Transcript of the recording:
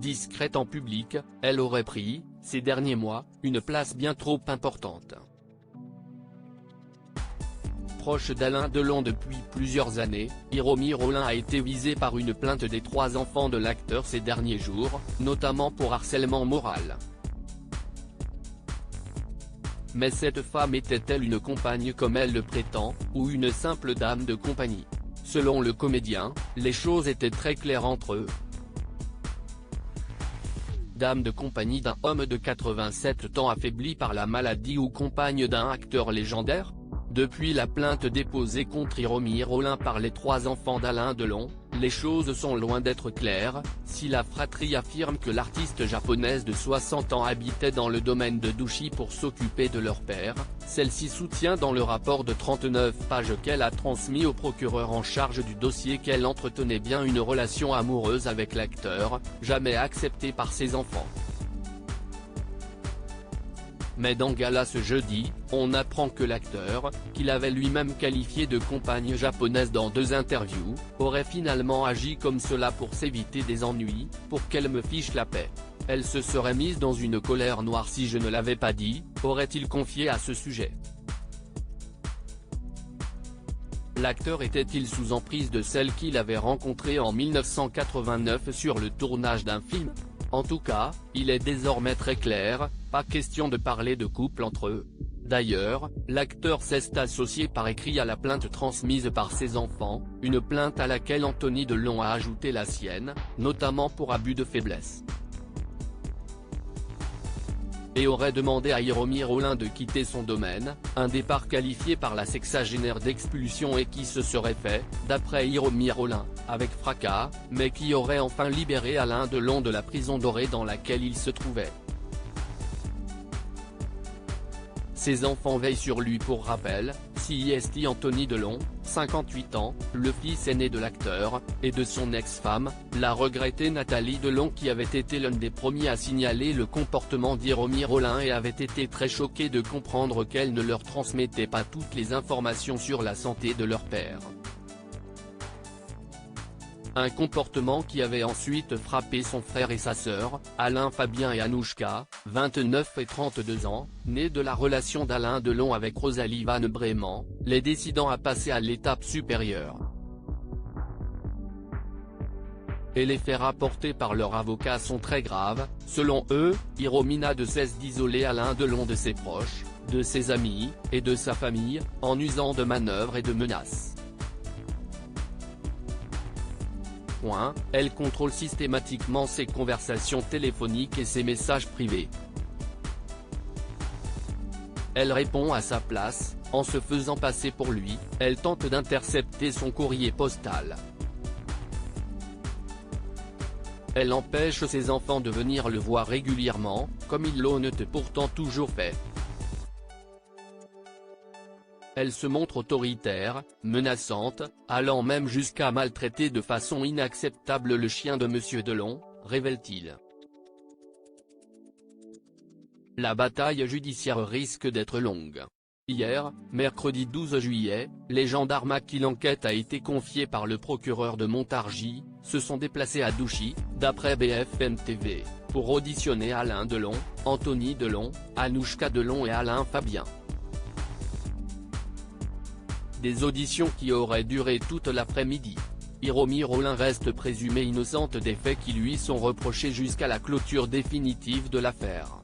Discrète en public, elle aurait pris, ces derniers mois, une place bien trop importante. Proche d'Alain Delon depuis plusieurs années, Hiromi Rollin a été visée par une plainte des 3 enfants de l'acteur ces derniers jours, notamment pour harcèlement moral. Mais cette femme était-elle une compagne comme elle le prétend, ou une simple dame de compagnie? Selon le comédien, les choses étaient très claires entre eux. Dame de compagnie d'un homme de 87 ans affaibli par la maladie ou compagne d'un acteur légendaire? Depuis la plainte déposée contre Hiromi Rollin par les 3 enfants d'Alain Delon, les choses sont loin d'être claires. Si la fratrie affirme que l'artiste japonaise de 60 ans habitait dans le domaine de Douchy pour s'occuper de leur père, celle-ci soutient dans le rapport de 39 pages qu'elle a transmis au procureur en charge du dossier qu'elle entretenait bien une relation amoureuse avec l'acteur, jamais acceptée par ses enfants. Mais dans Gala ce jeudi, on apprend que l'acteur, qu'il avait lui-même qualifié de compagne japonaise dans 2 interviews, aurait finalement agi comme cela pour s'éviter des ennuis, pour qu'elle me fiche la paix. Elle se serait mise dans une colère noire si je ne l'avais pas dit, aurait-il confié à ce sujet. L'acteur était-il sous emprise de celle qu'il avait rencontrée en 1989 sur le tournage d'un film? En tout cas, il est désormais très clair, pas question de parler de couple entre eux. D'ailleurs, l'acteur s'est associé par écrit à la plainte transmise par ses enfants, une plainte à laquelle Anthony Delon a ajouté la sienne, notamment pour abus de faiblesse. Et aurait demandé à Hiromi Rollin de quitter son domaine, un départ qualifié par la sexagénaire d'expulsion et qui se serait fait, d'après Hiromi Rollin, avec fracas, mais qui aurait enfin libéré Alain Delon de la prison dorée dans laquelle il se trouvait. Ses enfants veillent sur lui pour rappel, CIST Anthony Delon, 58 ans, le fils aîné de l'acteur, et de son ex-femme, la regrettée Nathalie Delon qui avait été l'un des premiers à signaler le comportement d'Hiromi Rollin et avait été très choquée de comprendre qu'elle ne leur transmettait pas toutes les informations sur la santé de leur père. Un comportement qui avait ensuite frappé son frère et sa sœur, Alain Fabien et Anouchka, 29 et 32 ans, nés de la relation d'Alain Delon avec Rosalie Van Breeman, les décidant à passer à l'étape supérieure. Et les faits rapportés par leur avocat sont très graves. Selon eux, Hiromi n'a de cesse d'isoler Alain Delon de ses proches, de ses amis, et de sa famille, en usant de manœuvres et de menaces. Elle contrôle systématiquement ses conversations téléphoniques et ses messages privés. Elle répond à sa place, en se faisant passer pour lui, elle tente d'intercepter son courrier postal. Elle empêche ses enfants de venir le voir régulièrement, comme ils l'ont pourtant toujours fait. Elle se montre autoritaire, menaçante, allant même jusqu'à maltraiter de façon inacceptable le chien de Monsieur Delon, révèle-t-il. La bataille judiciaire risque d'être longue. Hier, mercredi 12 juillet, les gendarmes à qui l'enquête a été confiée par le procureur de Montargis, se sont déplacés à Douchy, d'après BFM TV, pour auditionner Alain Delon, Anthony Delon, Anouchka Delon et Alain Fabien. Des auditions qui auraient duré toute l'après-midi. Hiromi Rollin reste présumée innocente des faits qui lui sont reprochés jusqu'à la clôture définitive de l'affaire.